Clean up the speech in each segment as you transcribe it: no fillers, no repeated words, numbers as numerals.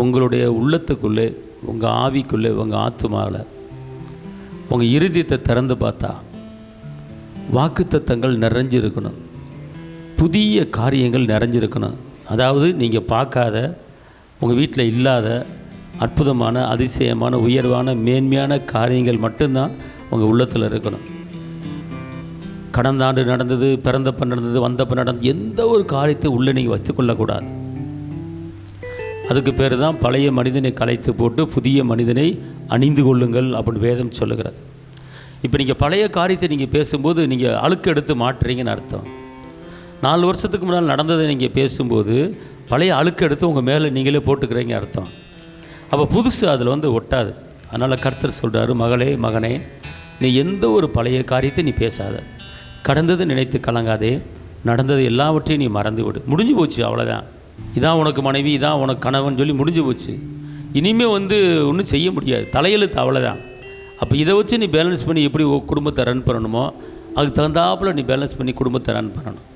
உங்களுடைய உள்ளத்துக்குள்ளே, உங்கள் ஆவிக்குள்ளே, உங்கள் ஆத்துமாவில், உங்கள் இருதயத்தை திறந்து பார்த்தா வாக்குத்தத்தங்கள் நிறைஞ்சிருக்கணும், புதிய காரியங்கள் நிறைஞ்சிருக்கணும். அதாவது நீங்கள் பார்க்காத, உங்கள் வீட்டில் இல்லாத அற்புதமான, அதிசயமான, உயர்வான, மேன்மையான காரியங்கள் மட்டும்தான் உங்கள் உள்ளத்தில் இருக்கணும். கடந்த ஆண்டு நடந்தது, பிறந்தப்ப நடந்தது, வந்தப்ப நடந்தது, எந்த ஒரு காரியத்தை உள்ளே நீங்கள் வச்சுக்கொள்ளக்கூடாது. அதுக்கு பேர் தான் பழைய மனிதனை கலைத்து போட்டு புதிய மனிதனை அணிந்து கொள்ளுங்கள் அப்படின்னு வேதம் சொல்லுகிறது. இப்போ நீங்கள் பழைய காரியத்தை நீங்கள் பேசும்போது நீங்கள் அழுக்கு எடுத்து மாட்டுறீங்கன்னு அர்த்தம். 4 வருஷத்துக்கு முன்னால் நடந்ததை நீங்கள் பேசும்போது பழைய அழுக்கு எடுத்து உங்கள் மேலே நீங்களே போட்டுக்கிறீங்க அர்த்தம். அப்போ புதுசு அதில் ஒட்டாது. அதனால் கர்த்தர் சொல்கிறாரு, மகளே, மகனே, நீ எந்த ஒரு பழைய காரியத்தை நீ பேசாத, கடந்ததை நினைத்து கலங்காதே, நடந்தது எல்லாவற்றையும் நீ மறந்து விடு. முடிஞ்சு போச்சு, அவ்வளோதான். இதான் உனக்கு மனைவி, இதான் உனக்கு கணவன் சொல்லி முடிஞ்சு போச்சு. இனிமேல் ஒன்றும் செய்ய முடியாது, தலையெழுத்து, அவ்வளோதான். அப்போ இதை வச்சு நீ பேலன்ஸ் பண்ணி எப்படி குடும்பத்தை ரன் பண்ணணுமோ அதுக்கு தகுந்தாப்பில் நீ பேலன்ஸ் பண்ணி குடும்பத்தை ரன் பண்ணணும்.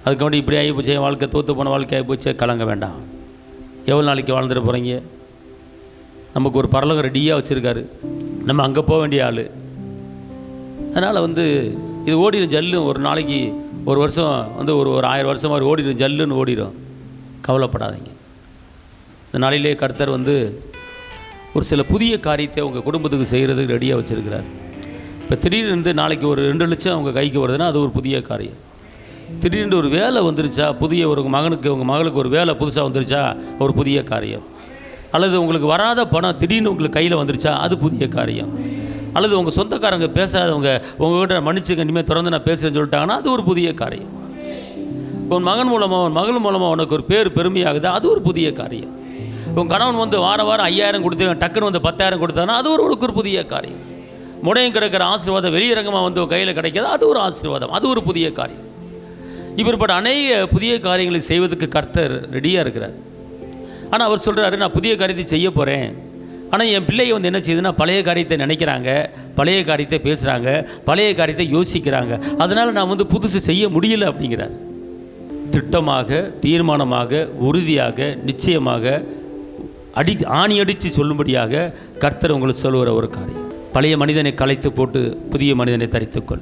அதுக்கு இப்படி ஆகி போச்சு, என் வாழ்க்கை தோற்று போன வாழ்க்கை ஆகி போச்சு, கலங்க வேண்டாம். எவ்வளோ நாளைக்கு வாழ்ந்துட்டு போகிறீங்க? நமக்கு ஒரு பரலோகம் ரெடியாக வச்சுருக்காரு, நம்ம அங்கே போக வேண்டிய ஆள். அதனால் இது ஓடிடும் ஜல்லு. ஒரு நாளைக்கு, ஒரு வருஷம் ஒரு 1000 வருஷம் மாதிரி ஓடிடும், ஜல்லுன்னு ஓடிடும். கவலைப்படாதீங்க. இந்த நாளிலே கர்த்தர் ஒரு சில புதிய காரியத்தை உங்கள் குடும்பத்துக்கு செய்கிறதுக்கு ரெடியாக வச்சுருக்கிறார். இப்போ திடீர்னு நாளைக்கு ஒரு 2 லட்சம் உங்கள் கைக்கு வருதுன்னா அது ஒரு புதிய காரியம். திடீர்னு ஒரு வேலை வந்துருச்சா, புதிய ஒரு மகனுக்கு, உங்கள் மகளுக்கு ஒரு வேலை புதுசாக வந்துருச்சா, ஒரு புதிய காரியம். அல்லது உங்களுக்கு வராத பணம் திடீர்னு உங்களுக்கு கையில் வந்துருச்சா, அது புதிய காரியம். அல்லது உங்கள் சொந்தக்காரங்க பேசாதவங்க உங்கள்கிட்ட மன்னிச்சுக்க, இனிமேல் திறந்து நான் பேசுகிறேன்னு சொல்லிட்டாங்கன்னா அது ஒரு புதிய காரியம். உன் மகன் மூலமாக, உன் மகள் மூலமாக உனக்கு ஒரு பேர் பெருமையாகுது, அது ஒரு புதிய காரியம். உன் கணவன் வாரம் 5000 கொடுத்து டக்குன்னு 10,000 கொடுத்தானா அது ஒரு புதிய காரியம். முடையும் கிடக்கிற ஆசீர்வாதம் வெளியரங்கமாக கையில் கிடைக்காது, அது ஒரு ஆசீர்வாதம், அது ஒரு புதிய காரியம். இப்படிப்பட்ட அநேக புதிய காரியங்களை செய்வதற்கு கர்த்தர் ரெடியாக இருக்கிறார். ஆனால் அவர் சொல்கிறாரு, நான் புதிய காரியத்தை செய்ய போகிறேன். ஆனால் என் பிள்ளைங்க என்ன செய்யுதுன்னா பழைய காரியத்தை நினைக்கிறாங்க, பழைய காரியத்தை பேசுகிறாங்க, பழைய காரியத்தை யோசிக்கிறாங்க. அதனால் நான் புதுசு செய்ய முடியல அப்படிங்கிறார். திட்டமாக, தீர்மானமாக, உறுதியாக, நிச்சயமாக ஆணி அடித்து சொல்லும்படியாக கர்த்தர் உங்களுக்கு சொல்லுகிற ஒரு காரியம். பழைய மனிதனை கலைத்து போட்டு புதிய மனிதனை தரித்துக்கொள்.